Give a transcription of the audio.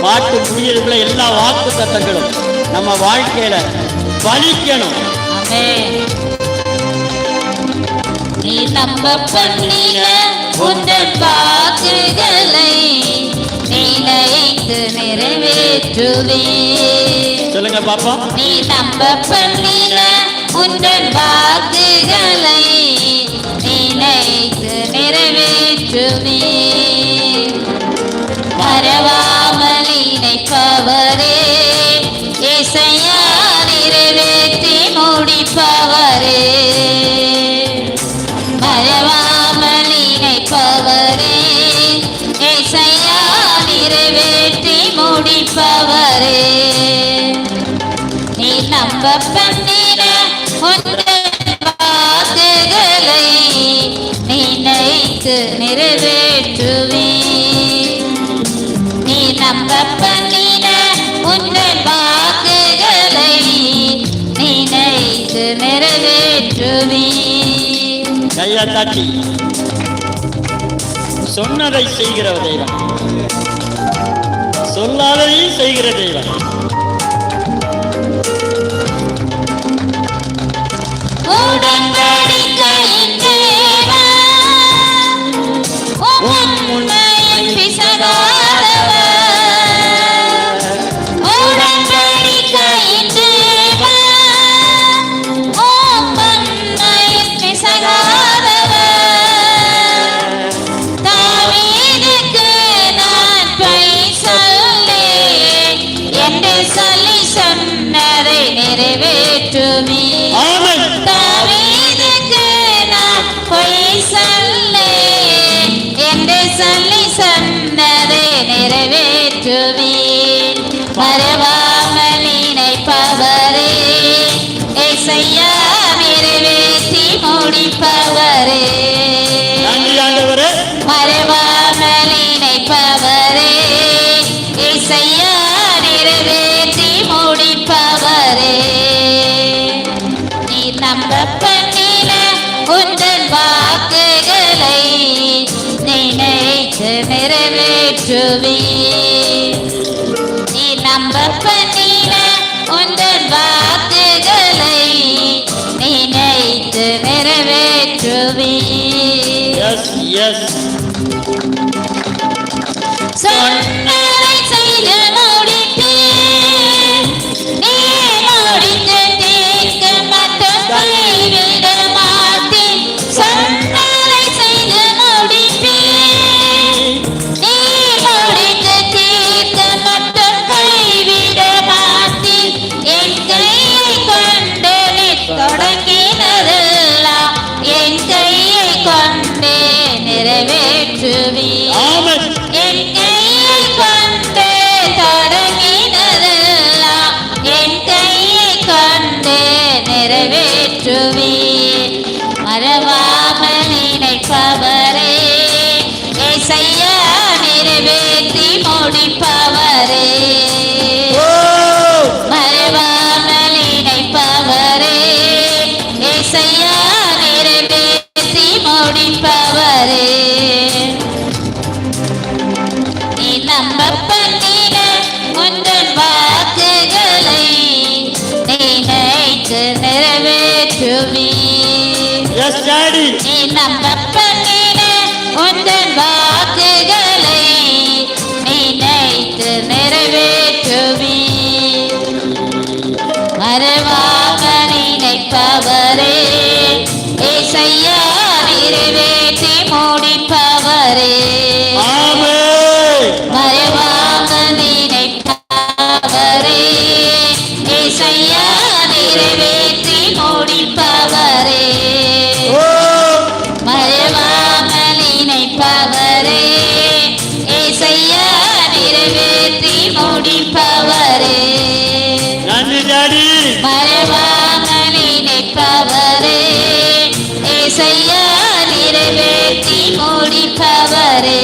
பாட்டு முடியறதுக்குள்ள எல்லா வாக்கு தத்தங்களும் நம்ம வாழ்க்கையில பலிக்கணும். நீ நம்ப பண்ணின உந்தன் வாக்குகளை நினைத்து நிறைவேற்றுவே. சொல்லுங்க பாப்பா. நீ நம்ப பண்ணின உந்தன் வாக்குகளை நினைத்து நிறைவேற்றுவே. மறவாமல் நினைப்பவரே இசையா நிறைவேற்றி முடிப்பவரே. மறவாமல் நினைப்பவரே இசையா நிறைவேற்றி முடிப்பவரே. நீ நம்ப பண்ணின உந்தன் வாக்குகளை நினைத்து நிறைவேற்றுவே. நீ நம்ப பண்ணின உந்தன் வாக்குகளை நினைத்து நிறைவேற்றுவே. கையா தாட்டி சொன்னதை செய்கிற தெய்வம், சொல்லாததையும் செய்கிற தெய்வம். உடன்படிக்கையின் தேவன், உம்முன்னையில் பிசகாதவர். உடன்படிக்கையின் தேவன், உம்முன்னையில் பிசகாதவர். தாவீதுக்கு நான் பொய் சொல்லேன் என்று சொல்லி சொன்னதை நிறைவேற்றுவே. தாவீதுக்கு நான் பொய் சொல்லேன் என்று சொல்லி சொன்னதை நிறைவேற்றுவேன். மறவாமல் நினைப்பவரே இசையா நிறைவேற்றி முடிப்பவரே. மறவாமல் நினைப்பவரே இசையா நிறைவேற்றி முடிப்பவரே. நீ நம்ப பண்ணின உந்தன் வாக்குகளை நினைத்து நிறைவேற்றுவே. நீ நம்ப பண்ணின உந்தன் வாக்குகளை நினைத்து நிறைவேற்றுவே. சொன்னதை செய்து முடிப்பேன். நீ முடித்து தீர்க்க மட்டும் கைவிட மாட்டேன். சொன்னதை செய்து முடிப்பேன். நீ முடித்து தீர்க்க மட்டும் கைவிட மாட்டேன். என் கையை கொண்டு நீ தொடங்கினதெல்லாம் என் கையை கொண்டே நிறைவேற்றுவே. என் கையை கொண்டு தொடங்கினதெல்லாம் என் கையை கொண்டு நிறைவேற்றுவே. மறவாமல் நினைப்பவரே இசையா நிறைவேற்றி முடிப்பவரே. மறவாமல் நினைப்பவரே இசையா நிறைவேற்றி முடிப்பவரே. நீ நம்ப பண்ணின உந்தன் வாக்குகளை நினைத்து நிறைவேற்றுவே. நீ நம்ப பண்ணின உந்தன் வாக்குகளை நினைத்து நிறைவேற்றுவே. மறவாமல் நினைப்பவரே இசையா நிறைவேற்றி முடிப்பவரே. மறவாமல் நினைப்பவரே இசையா நிறைவேற்றி முடிப்பவரே. மறவாமல் நினைப்பவரே இசையா நிறைவேற்றி முடிப்பவரே. மறவாமல் நினைப்பவரே இசையா நிறைவேற்றி முடிப்பவரே.